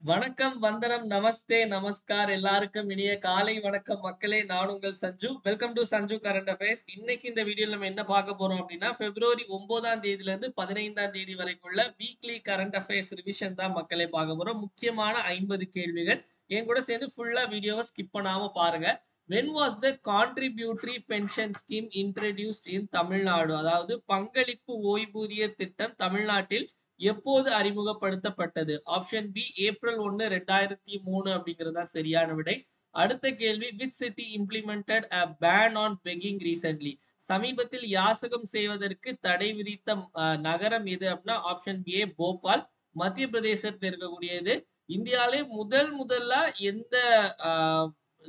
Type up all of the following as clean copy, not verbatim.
வணக்கம், வந்தனம், நமஸ்தே, நமஸ்கார் எல்லாருக்கும் இனிய காலை வணக்கம் மக்களே. நான் உங்கள் Sanju. Welcome to Sanju current affairs. இன்னைக்கு இந்த வீடியோல நம்ம என்ன பார்க்க போறோம் அப்படின்னா, பிப்ரவரி 9ஆம் தேதியிலிருந்து 15ஆம் தேதி வரைக்குள்ள வீக்லி கரண்ட் அஃபேர்ஸ் ரிவிஷன் தான் மக்களே பார்க்க போறோம். முக்கியமான 50 கேள்விகள். என் கூட சேர்ந்து ஃபுல்லா வீடியோவை ஸ்கிப் பண்ணாம பாருங்க. When was the contributory pension scheme introduced in Tamil Nadu? அதாவது பங்களிப்பு ஓய்வூதிய திட்டம் தமிழ்நாட்டில் எப்போது அறிமுகப்படுத்தப்பட்டது? ஆப்ஷன் பி ஏப்ரல் 1 2003 அப்படிங்கிறது தான் சரியான விடை. அடுத்த கேள்வி, which city implemented a ban on begging recently? சமீபத்தில் யாசகம் செய்வதற்கு தடை விதித்த நகரம் எது அப்படின்னா ஆப்ஷன் ஏ போபால். மத்திய பிரதேசத்தில் இருக்கக்கூடியது. இந்தியாவிலே முதல்ல எந்த ஆஹ்,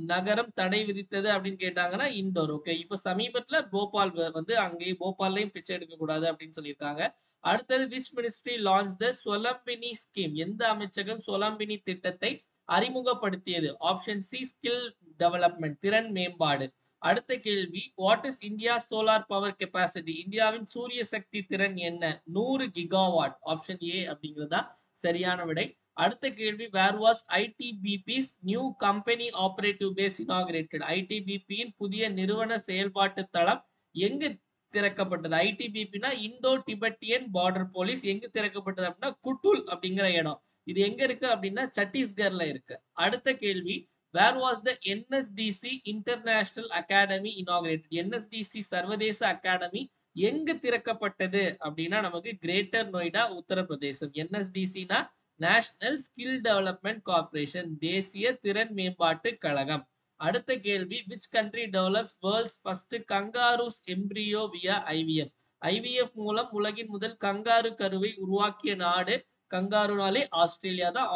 நகரம் தடை விதித்தது அப்படின்னு கேட்டாங்கன்னா இந்தோர். ஓகே, இப்ப சமீபத்துல போபால் வந்து அங்கேயே போபால்லையும் பிச்சை எடுக்க கூடாது அப்படின்னு சொல்லியிருக்காங்க. அடுத்தது, விச் மினிஸ்ட்ரி லான்ச் த சொலம்பினி ஸ்கீம்? எந்த அமைச்சகம் சொலம்பினி திட்டத்தை அறிமுகப்படுத்தியது? ஆப்ஷன் சி ஸ்கில் டெவலப்மெண்ட், திறன் மேம்பாடு. அடுத்த கேள்வி, what is India solar power capacity? இந்தியாவின் சூரிய சக்தி திறன் என்ன? 100 கிகாவாட். ஆப்ஷன் ஏ அப்படிங்கிறது தான் சரியான விடை. அடுத்த கேள்வி, where was ITBP's new company operative base inaugurated? ஐடிபிபியின் புதிய நிறுவன செயல்பாட்டு தளம் எங்கு திறக்கப்பட்டது? ஐடிபிபினா இந்தோ டிபெட்டியன் பார்டர் போலீஸ். எங்கு திறக்கப்பட்டது அப்படின்னா குட்டுல் அப்படிங்கிற இடம். இது எங்க இருக்கு அப்படின்னா சத்தீஸ்கர்ல இருக்கு. அடுத்த கேள்வி, where was the NSDC international academy inaugurated? NSDC சர்வதேச அகாடமி எங்கு திறக்கப்பட்டது அப்படின்னா நமக்கு கிரேட்டர் நொய்டா, உத்தரப்பிரதேசம். என்எஸ்டிசினா நேஷனல் ஸ்கில் டெவலப்மெண்ட் கார்ப்பரேஷன், தேசிய திறன் மேம்பாட்டு கழகம். அடுத்த கேள்வி, which country develops world's first kangaroos embryo via IVF? IVF மூலம் உலகின் முதல் கங்காரு கருவை உருவாக்கிய நாடு? கங்காருனாலே ஆஸ்திரேலியா தான்.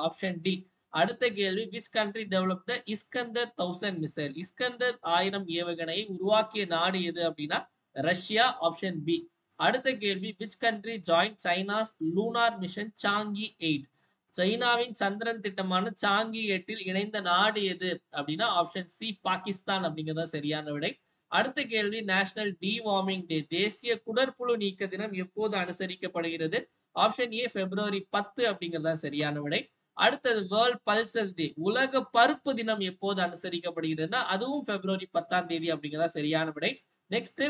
Option D. அடுத்த கேள்வி, which country develop the Iskander 1000 missile? Iskander 1000 ஏவுகணையை உருவாக்கிய நாடு எது அப்படின்னா ரஷ்யா. Option B. அடுத்த கேள்வி, which country join China's lunar mission Chang'e 8? சைனாவின் சந்திரன் திட்டமான சாங்கி 8இல் இணைந்த நாடு எது அப்படின்னா ஆப்ஷன் சி பாகிஸ்தான் அப்படிங்கிறதா சரியான விடை. அடுத்த கேள்வி, நேஷனல் டிவார்மிங் டே, தேசிய குடற்புழு நீக்க தினம் எப்போது அனுசரிக்கப்படுகிறது? ஆப்ஷன் ஏ பிப்ரவரி 10 அப்படிங்கிறதா சரியான விடை. அடுத்தது, வேர்ல்ட் பல்சஸ் டே, உலக பருப்பு தினம் எப்போது அனுசரிக்கப்படுகிறதுனா அதுவும் பிப்ரவரி 10ஆம் தேதி அப்படிங்கிறதா சரியான விடை. Next,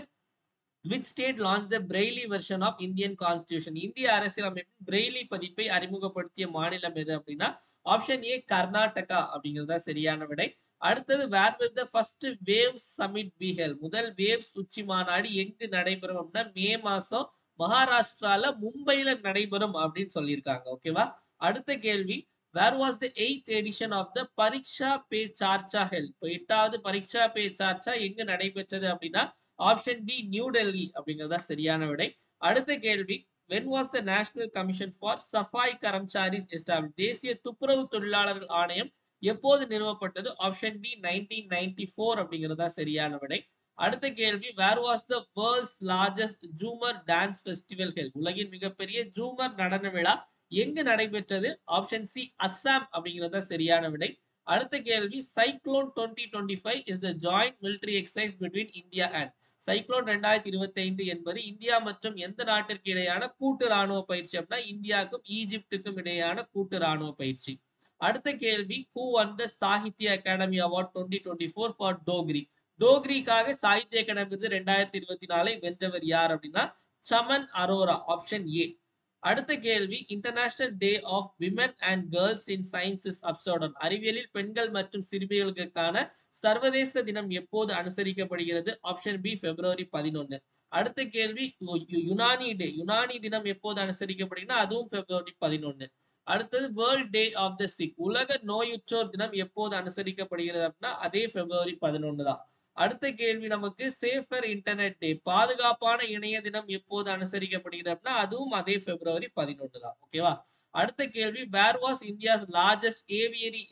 which state launched the Braille version of Indian Constitution? இந்திய அரசியலமைப்பின் பிரெய்லி பதிப்பை அறிமுகப்படுத்திய மாநிலம் எது அப்படின்னா ஆப்ஷன் ஏ கர்நாடகா அப்படிங்கிறதா சரியான விடை. அடுத்தது, வேர் will the first waves summit be held? முதல் வேவ்ஸ் உச்சி மாநாடு எங்கு நடைபெறும் அப்படின்னா மே மாசம் மகாராஷ்டிரால மும்பைல நடைபெறும் அப்படின்னு சொல்லியிருக்காங்க. ஓகேவா? அடுத்த கேள்வி, where was the 8th edition of the Pariksha Pe Charcha held? இப்போ 8வது பரீட்சா பே சார்ச்சா எங்கு நடைபெற்றது அப்படின்னா ஆப்ஷன் டி நியூ டெல்லி அப்படிங்கிறதா சரியான விடை. அடுத்த கேள்வி, when was the national commission for Safai Karamcharis established? தேசிய துப்புரவு தொழிலாளர்கள் ஆணையம் எப்போது நிறுவப்பட்டது? ஆப்ஷன் டி 1994 அப்படிங்கிறதா சரியான விடை. அடுத்த கேள்வி, where was the world's largest Jhumar dance festival held? உலகின் மிகப்பெரிய ஜூமர் நடன விழா எங்கு நடைபெற்றது? ஆப்ஷன் சி அஸ்ஸாம் அப்படிங்கிறதா சரியான விடை. அடுத்த கேள்வி, cyclone 2025 is the joint military exercise between India and? Cyclone 2025 என்பது இந்தியா மற்றும் எந்த நாட்டிற்கு இடையான கூட்டு ராணுவ பயிற்சி அப்படின்னா இந்தியாவுக்கும் ஈஜிப்டுக்கும் இடையான கூட்டு ராணுவ பயிற்சி. அடுத்த கேள்வி, who won the Sahitya Akademi award 2024 for Dogri? டோக்ரிக்காக சாகித்ய அகாடமி 2024 வென்றவர் யார் அப்படின்னா சமன் அரோரா. Option A. அடுத்த கேள்வி, international day of women and girls in sciences observed? அறிவியலில் பெண்கள் மற்றும் சிறுமிகளுக்கான சர்வதேச தினம் எப்போது அனுசரிக்கப்படுகிறது? Option B February 11. அடுத்த கேள்வி, யுனானி டே, யுனானி தினம் எப்போது அனுசரிக்கப்படுகிறது? அதுவும் பிப்ரவரி 11. அடுத்தது, world day of the sick, உலக நோயுற்றோர் தினம் எப்போது அனுசரிக்கப்படுகிறது அப்படின்னா அதே பிப்ரவரி 11 தான். அடுத்த கேள்வி நமக்கு சேஃபர் இன்டர்நெட் டே, பாதுகாப்பான இணைய தினம் எப்போது அனுசரிக்கப்படுகிறது அப்படின்னா அதுவும் அதே பிப்ரவரி 11 தான். ஓகேவா? அடுத்த கேள்வி, where was India's largest aviary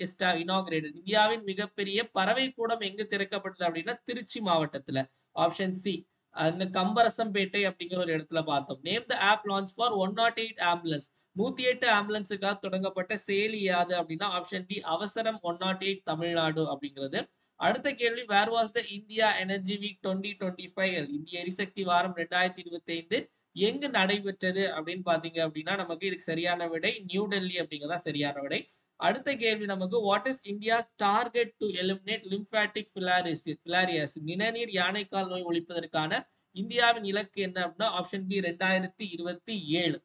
inaugurated? இந்தியாவின் மிகப்பெரிய பறவை கூடம் எங்கு திறக்கப்பட்டது அப்படின்னா திருச்சி மாவட்டத்துல. Option C. அங்க கம்பரசம்பேட்டை அப்படிங்கிற ஒரு இடத்துல பார்த்தோம். Name the app launch for 108 ambulance, 108 ஆம்புலன்ஸுக்காக தொடங்கப்பட்ட செயலி யாது அப்படின்னா ஆப்ஷன் டி அவசரம் 108 தமிழ்நாடு அப்படிங்கிறது. அடுத்த கேள்வி, where was the India energy week 2025? இந்திய எரிசக்தி வாரம் 2025 எங்கு நடைபெற்றது அப்படின்னு பாத்தீங்க அப்படின்னா நமக்கு இதுக்கு சரியான விடை நியூ டெல்லி அப்படிங்கறதா சரியான விடை. அடுத்த கேள்வி நமக்கு what is India's target to eliminate lymphatic filariasis நிணநீர் யானைக்கால் நோய் ஒழிப்பதற்கான இந்தியாவின் இலக்கு என்ன அப்படின்னா ஆப்ஷன் பி 2027.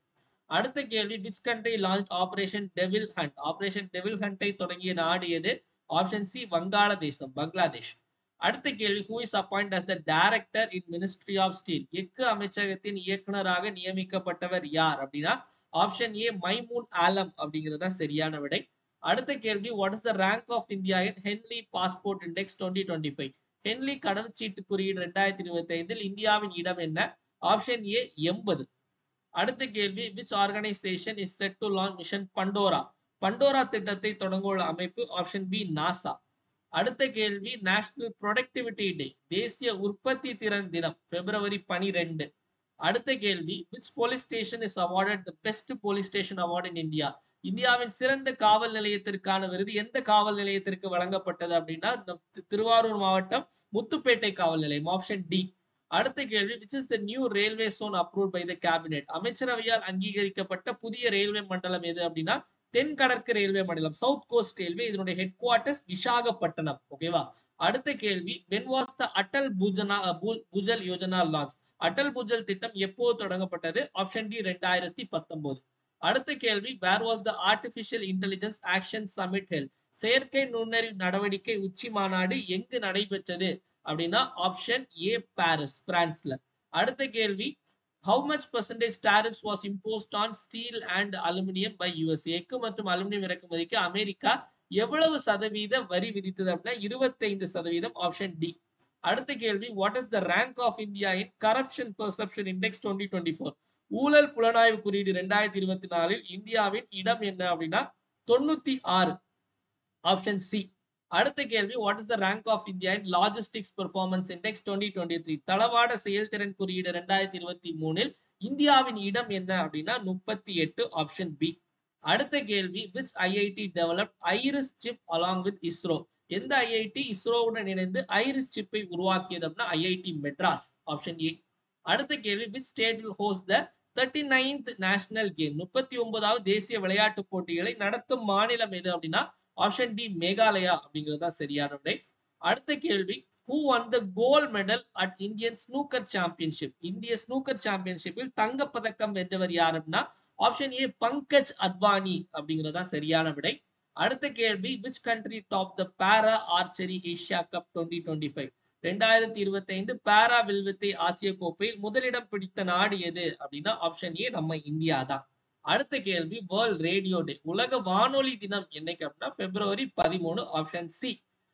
அடுத்த கேள்வி which country launch operation devil hunt operation devil ஹண்டை தொடங்கிய நாடு எது ஆப்ஷன் சி பங்களாதேஷ். அடுத்த கேள்வி who is appoint as the director in ministry of steel எஃகு அமைச்சகத்தின் இயக்குனராக நியமிக்கப்பட்டவர் யார் அப்படின்னா ஆப்ஷன் ஏ மைமூன் ஆலம் அப்படிங்கிறது சரியான விடை. அடுத்த கேள்வி what is the rank of India in Henley passport index 2025 Henley கடவுச்சீட்டு குறியீடு 2025 இந்தியாவின் இடம் என்ன ஆப்ஷன் ஏ 80. அடுத்த கேள்வி which organisation is set to launch mission Pandora திட்டத்தை தொடங்குள்ள அமைப்பு ஆப்ஷன் பி நாசா. அடுத்த கேள்வி நேஷனல் ப்ரொடக்டிவிட்டி டே தேசிய உற்பத்தி திறன் தினம் பிப்ரவரி 12. அடுத்த கேள்வி which police station is awarded the best police station award in India இந்தியாவின் சிறந்த காவல் நிலையத்திற்கான விருது எந்த காவல் நிலையத்திற்கு வழங்கப்பட்டது அப்படின்னா திருவாரூர் மாவட்டம் முத்துப்பேட்டை காவல் நிலையம் ஆப்ஷன் டி. அடுத்த கேள்வி which is the new railway zone approved by the cabinet அமைச்சரவையால் அங்கீகரிக்கப்பட்ட புதிய ரயில்வே மண்டலம் எது அப்படின்னா தென் கடற்கு ரயில்வே மண்டலம் சவுத் கோஸ்ட் ரயில்வே இதனுடைய ஹெட் குவார்டர்ஸ் விசாகப்பட்டினம். ஓகேவா. அடுத்த கேள்வி when was the Atal Bhujal Yojana launch Atal Bhujal திட்டம் எப்போது தொடங்கப்பட்டது ஆப்ஷன் டி 2019. அடுத்த கேள்வி where was the artificial intelligence action summit held செயற்கை நுண்ணறிவு நடவடிக்கை உச்சி மாநாடு எங்கு நடைபெற்றது அப்படின்னா ஆப்ஷன் ஏ பாரிஸ் பிரான்ஸ்ல. அடுத்த கேள்வி how much percentage tariffs was imposed on steel and aluminum by USA எஃகு மற்றும் அலுமினியம் இறக்குமதிக்கு அமெரிக்கா எவ்வளவு சதவீத வரி விதித்தது அப்படின்னா 25% ஆப்ஷன் டி. அடுத்த கேள்வி what is the rank of India in corruption perception index 2024 ஊழல் புலனாய்வு குறியீடு 2024 இந்தியாவின் இடம் என்ன அப்படின்னா 96 ஆப்ஷன் சி. அடுத்த கேள்வி what is the rank of India in logistics performance index 2023 தளவாட செயல்திறன் குறியீடு 2023 இந்தியாவின் இடம் என்ன அப்படின்னா 38 ஆப்ஷன் பி. அடுத்த கேள்வி which IIT developed IRIS chip along with ISRO எந்த ஐஐடி இஸ்ரோவுடன் இணைந்து ஐரிஸ் சிப்பை உருவாக்கியது அப்படின்னா ஐஐடி மெட்ராஸ் ஆப்ஷன் ஏ. அடுத்த கேள்வி which state will host the 39th national game 39வது தேசிய விளையாட்டு போட்டிகளை நடத்தும் மாநிலம் எது அப்படின்னா ஆப்ஷன் டி மேகாலயா அப்படிங்கிறது சரியான விடை. அடுத்த கேள்வி who won the gold medal at Indian snooker championship இந்திய ஸ்னூக்கர் சாம்பியன்ஷிப்பில் தங்க பதக்கம் வென்றவர் யார் அப்படின்னா ஆப்ஷன் ஏ பங்கஜ் அத்வானி அப்படிங்கிறதா சரியான விடை. அடுத்த கேள்வி which country topped the para archery Asia Cup 2025 2025 பாரா வில்வித்தை ஆசிய கோப்பையில் முதலிடம் பிடித்த நாடு எது அப்படின்னா ஆப்ஷன் ஏ நம்ம இந்தியா தான். அடுத்த கேள்வி வேர்ல்ட் ரேடியோ டே உலக வானொலி தினம் என்னைக்கு அப்படின்னா பிப்ரவரி 13 ஆப்ஷன் சி.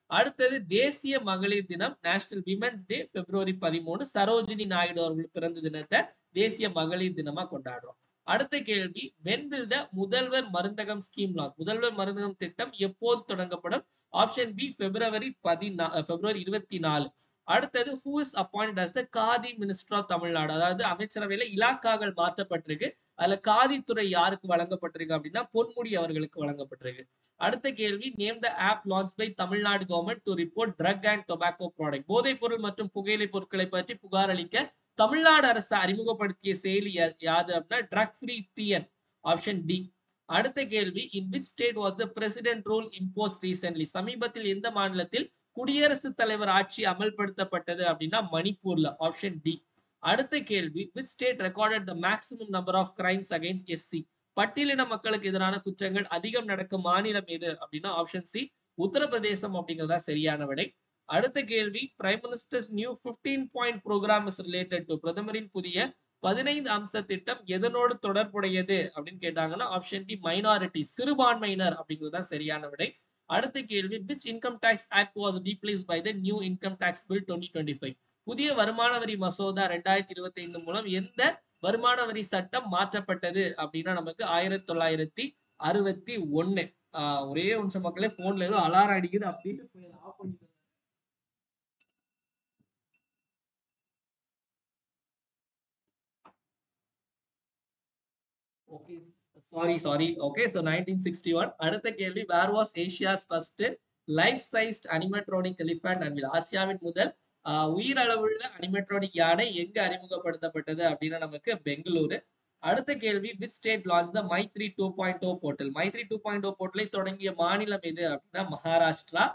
அடுத்தது தேசிய மகளிர் தினம் நேஷனல் விமென்ஸ் டே பிப்ரவரி 13 சரோஜினி நாயுடு அவர்கள் பிறந்த தினத்தை தேசிய மகளிர் தினமா கொண்டாடுறோம். அடுத்த கேள்வி when will the முதல்வர் மருந்தகம் ஸ்கீம் லான்ச் முதல்வர் மருந்தகம் திட்டம் எப்போது தொடங்கப்படும் ஆப்ஷன் பி பிப்ரவரி 24. அடுத்தது who is appointed as the Khadi minister of Tamil Nadu அதாவது அமைச்சரவையில இலாக்காக்கள் மாற்றப்பட்டிருக்கு அதுல காதித்துறை யாருக்கு வழங்கப்பட்டிருக்கு அப்படின்னா பொன்முடி அவர்களுக்கு வழங்கப்பட்டிருக்கு. அடுத்த கேள்வி name the app launch by Tamil Nadu government to report drug and tobacco product போதைப் பொருள் மற்றும் புகையிலை பொருட்களை பற்றி புகார் அளிக்க தமிழ்நாடு அரசு அறிமுகப்படுத்திய செயலி யாது அப்படின்னா drug free TN option D. அடுத்த கேள்வி in which state was the president rule impose recently சமீபத்தில் எந்த மாநிலத்தில் குடியரசுத் தலைவர் ஆட்சி அமல்படுத்தப்பட்டது அப்படின்னா மணிப்பூர்ல ஆப்ஷன் டி. அடுத்த கேள்வி which state recorded the maximum number of crimes against SC பட்டியலின மக்களுக்கு எதிரான குற்றங்கள் அதிகம் நடக்கும் மாநிலம் எது அப்படின்னா ஆப்ஷன் சி உத்தரப்பிரதேசம் அப்படிங்கிறதா சரியான விடை. அடுத்த கேள்வி prime minister's new 15 point program is related to பிரதமரின் புதிய 15 அம்ச திட்டம் எதனோடு தொடர்புடையது அப்படின்னு கேட்டாங்கன்னா ஆப்ஷன் டி மைனாரிட்டி சிறுபான்மையினர் அப்படிங்கிறதா சரியான விடை. அடுத்த கேள்வி which income tax act was replaced by the new income tax bill 2025 புதிய வருமான வரி மசோதா 2025 மூலம் எந்த வருமான வரி சட்டம் மாற்றப்பட்டது அப்படின்னா நமக்கு 1961. ஒரே நிமிஷம் மக்களே போன்ல ஏதோ அலாரம் அடிக்குது அப்படின்னு ஆஃப் பண்ணி ஓகே சாரி ஓகே so 1961. அடுத்த கேள்வி where was Asia's first life sized animatronic elephant unveiled ஆசியாவின் முதல் உயிரளவுள்ள அனிமெட்ரானிக் யானை எங்க அறிமுகப்படுத்தப்பட்டது அப்படின்னா நமக்கு பெங்களூரு. அடுத்த கேள்வி, which state launch the Maitri 2.0 portal? Maitri 2.0 போர்ட்டலை தொடங்கிய மாநிலம் எது அப்படின்னா மகாராஷ்டிரா.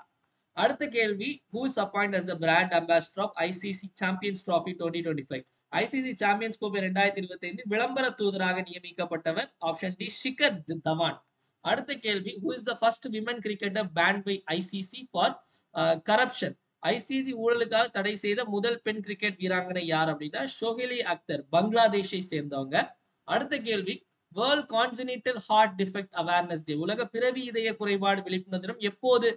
அடுத்த கேள்வி, who is appointed as the brand ambassador of ICC Champions Trophy 2025? ICC champions கோப்பை 2025 விளம்பர தூதராக நியமிக்கப்பட்டவர் ஆப்ஷன் டி ஷிகர் தவான். அடுத்த கேள்வி, who is the first women cricketer banned by ICC for corruption? ICC ஊழலுக்காக தடை செய்த முதல் பெண் கிரிக்கெட் வீராங்கனை யார் அப்படின்னா ஷோஹிலி அக்தர், பங்களாதேஷை சேர்ந்தவங்க. அடுத்த கேள்வி, world congenital heart defect awareness day, உலக பிறவி இதய குறைபாடு விழிப்புணர்வு தினம் எப்போது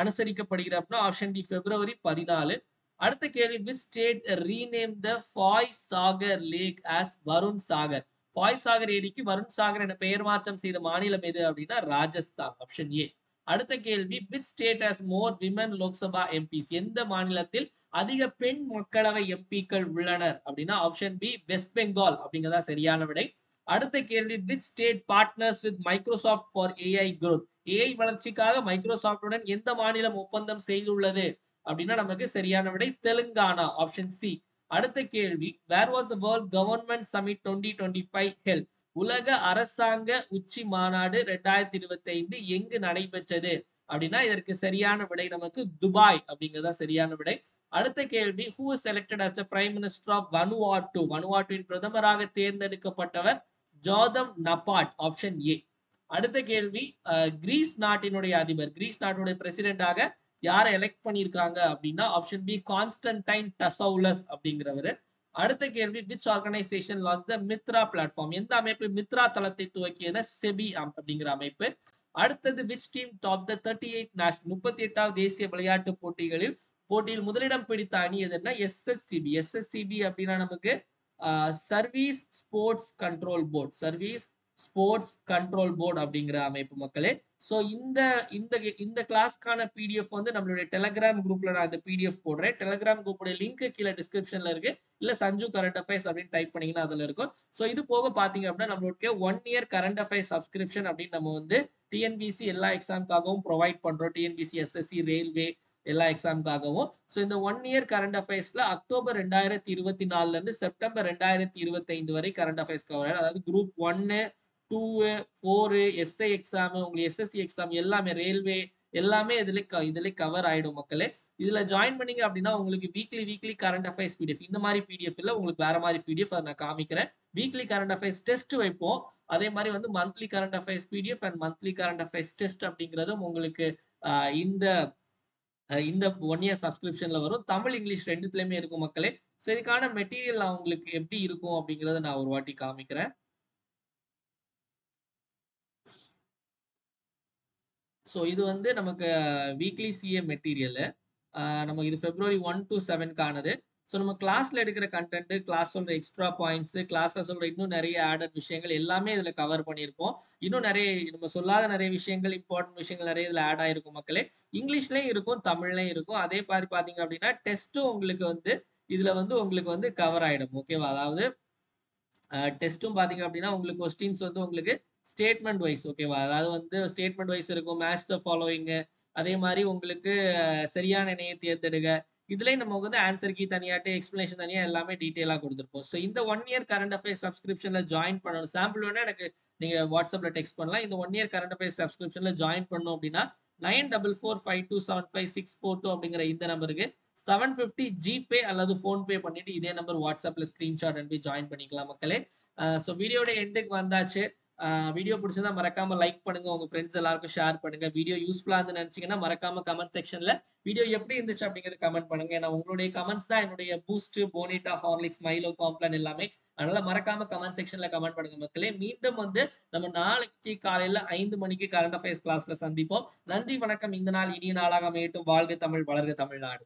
அனுசரிக்கப்படுகிறது அப்படின்னா ஆப்ஷன் டி பிப்ரவரி 14. அடுத்த கேள்வி, which state rename the Foy Sagar lake as Varun Sagar? Foy Sagar ஏரிக்கு வருண் சாகர் என பெயர் மாற்றம் செய்த மாநிலம் எது அப்படின்னா ராஜஸ்தான், ஆப்ஷன் ஏ. அடுத்த கேள்வி, which state has more women Lok Sabha MPs? எந்த மாநிலத்தில் அதிக பெண் மக்களவை எம்பிக்கள் உள்ளனர் அப்படின்னா ஆப்ஷன் பி வெஸ்ட் பெங்கால் அப்படிங்கிறதா சரியான விடை. அடுத்த கேள்வி, which state partners with Microsoft for AI growth? AI வளர்ச்சிக்காக மைக்ரோசாஃப்டுடன் எந்த மாநிலம் ஒப்பந்தம் செய்துள்ளது அப்படின்னா நமக்கு சரியான விடை தெலுங்கானா, ஆப்ஷன் சி. அடுத்த கேள்வி, where was the world government summit 2025 health? உலக அரசாங்க உச்சி மாநாடு 2025 எங்கு நடைபெற்றது அப்படின்னா இதற்கு சரியான விடை நமக்கு துபாய் அப்படிங்கிறதா சரியான விடை. அடுத்த கேள்வி, who is selected as the prime minister of Vanuatu? வனுவாட்டுவின் பிரதமராக தேர்ந்தெடுக்கப்பட்டவர் ஜோதம் நபாட், ஆப்ஷன் ஏ. அடுத்த கேள்வி, கிரீஸ் நாட்டினுடைய அதிபர், கிரீஸ் நாட்டினுடைய பிரசிடென்டாக யாரை எலெக்ட் பண்ணியிருக்காங்க அப்படின்னா ஆப்ஷன் பி கான்ஸ்டன்டைன் டசௌலஸ் அப்படிங்கிறவரு. அடுத்த கேள்வி, which organisation launch the Mitra platform? எந்த அமைப்பு மித்ரா தளத்தை துவக்கியது? செபி அப்படிங்கிற அமைப்பு. அடுத்தது, விச் டீம் டாப் த 38வது தேசிய விளையாட்டு போட்டியில் முதலிடம் பிடித்த அணி எதுன்னா எஸ்எஸ்சிபி. எஸ்எஸ்சிபி அப்படின்னா நமக்கு service sports control board, service sports control board அப்படிங்கிற அமைப்பு மக்களே. ஸோ இந்த கிளாஸ்க்கான பிடிஎஃப் வந்து நம்மளுடைய டெலகிராம் குரூப்ல நான் இந்த பிடிஎஃப் போடுறேன். டெலகிராம் குரூப்போட லிங்க் கீழே டிஸ்கிரிப்ஷன்ல இருக்கு, இல்ல சஞ்சு கரண்ட் அஃபேர்ஸ் அப்படின்னு டைப் பண்ணீங்கன்னா அதுல இருக்கும். ஸோ இது போக பாத்தீங்க அப்படின்னா நம்மளுடைய 1 இயர் கரண்ட் அஃபேர்ஸ் சப்ஸ்கிரிப்ஷன் அப்படின்னு நம்ம வந்து டிஎன்பிசி எல்லா எக்ஸாமுக்காகவும் ப்ரொவைட் பண்றோம். டிஎன்பிசி, எஸ்எஸ்சி, ரயில்வே எல்லா எக்ஸாமுக்காகவும். ஸோ இந்த 1 இயர் கரண்ட் அஃபேர்ஸ்ல அக்டோபர் 2024 இருந்து செப்டம்பர் 2025 வரை கரண்ட் அஃபேர்ஸ் கவர், அதாவது குரூப் 1, 2, 4, எஸ்ஐ எக்ஸாம், உங்களுக்கு எஸ்எஸ்சி எக்ஸாம் எல்லாமே, ரயில்வே எல்லாமே இதுல கவர் ஆயிடும் மக்களே. இதுல ஜாயின் பண்ணீங்க அப்படின்னா உங்களுக்கு வீக்லி கரண்ட் அஃபேர்ஸ் பிடிஎஃப், இந்த மாதிரி பிடிஎஃப் இல்ல, உங்களுக்கு வேற மாதிரி பிடிஎஃப் அதை நான் காமிக்கிறேன். வீக்லி கரண்ட் அஃபேர்ஸ் டெஸ்ட் வைப்போம். அதே மாதிரி வந்து monthly current affairs PDF and monthly current affairs test அப்படிங்கிறதும் உங்களுக்கு இந்த 1 இயர் சப்ஸ்கிரிப்ஷன்ல வரும். தமிழ், இங்கிலீஷ் ரெண்டுத்துலயுமே இருக்கும் மக்களே. ஸோ இதுக்கான மெட்டீரியல் உங்களுக்கு எப்படி இருக்கும் அப்படிங்கறத நான் ஒரு வாட்டி காமிக்கிறேன். ஸோ இது வந்து நமக்கு வீக்லி சிஏ மெட்டீரியல். நமக்கு இது February 1 to 7க்கானது. ஸோ நம்ம கிளாஸ்ல எடுக்கிற கண்டென்ட், கிளாஸ் சொல்ற எக்ஸ்ட்ரா பாயிண்ட்ஸ், கிளாஸ்ல சொல்ற இன்னும் நிறைய ஆடட் விஷயங்கள் எல்லாமே இதுல கவர் பண்ணியிருப்போம். இன்னும் நிறைய நம்ம சொல்லாத நிறைய விஷயங்கள், இம்பார்ட்டன்ட் விஷயங்கள் நிறைய இதுல ஆட் ஆயிருக்கும் மக்களே. இங்கிலீஷ்லயும் இருக்கும், தமிழ்லயும் இருக்கும். அதே மாதிரி பாத்தீங்க அப்படின்னா டெஸ்ட்டும் உங்களுக்கு வந்து இதுல வந்து உங்களுக்கு வந்து கவர் ஆயிடும். ஓகேவா? அதாவது டெஸ்ட்டும் பாத்தீங்க அப்படின்னா உங்களுக்கு கொஸ்டின்ஸ் வந்து உங்களுக்கு ஸ்டேட்மெண்ட் வைஸ், ஓகேவா? அதாவது வந்து ஸ்டேட்மெண்ட் வைஸ் இருக்கும், மேட்ச் த ஃபாலோவிங், அதே மாதிரி உங்களுக்கு சரியான இணையை தேர்ந்தெடுங்க. இதுலயும் நம்ம வந்து ஆன்சர் கீ தனியாட்டு, எக்ஸ்பிளனேஷன் தனியா எல்லாமே டீட்டெயிலா கொடுத்துருப்போம். ஸோ இந்த 1 இயர் கரண்ட் அஃபேர்ஸ் சப்ஸ்கிரிப்ஷன்ல ஜாயின் பண்ணணும். சாம்பிள் வேணா எனக்கு நீங்க வாட்ஸ்அப்ல டெக்ஸ்ட் பண்ணலாம். இந்த 1 இயர் கரண்ட் அஃபேர்ஸ் சப்ஸ்கிரிப்ஷன்ல ஜாயின் பண்ணணும் அப்படின்னா 9445275642 அப்படிங்கிற இந்த நம்பருக்கு 750 ஜிபே அல்லது போன்பே பண்ணிட்டு இதே நம்பர் வாட்ஸ்அப்ல ஸ்கிரீன்ஷாட் அனுப்பி ஜாயின் பண்ணிக்கலாம் மக்களே. ஸோ வீடியோட எண்டுக்கு வந்தாச்சு. வீடியோ பிடிச்சதா மறக்காம லைக் பண்ணுங்க, உங்க ஃப்ரெண்ட்ஸ் எல்லாருக்கும் ஷேர் பண்ணுங்க. வீடியோ யூஸ்ஃபுல்லா இருந்து நினைச்சீங்கன்னா மறக்காம கமெண்ட் செக்ஷன்ல வீடியோ எப்படி இருந்துச்சு அப்படிங்கிறது கமெண்ட் பண்ணுங்க. ஏன்னா உங்களுடைய கமெண்ட்ஸ் தான் என்னுடைய பூஸ்ட், போனிட்டா, ஹார்லிக்ஸ், மைலோ, காம்ப்ளான் எல்லாமே. அதனால மறக்காம கமெண்ட் செக்ஷன்ல கமெண்ட் பண்ணுங்க மக்களே. மீண்டும் வந்து நம்ம நாளைக்கு காலையில 5 மணிக்கு கரண்ட் அஃபேர்ஸ் கிளாஸ்ல சந்திப்போம். நன்றி, வணக்கம். இந்த நாள் இனிய நாளாக அமையட்டும். வாழ்க தமிழ், வளர்க தமிழ்நாடு.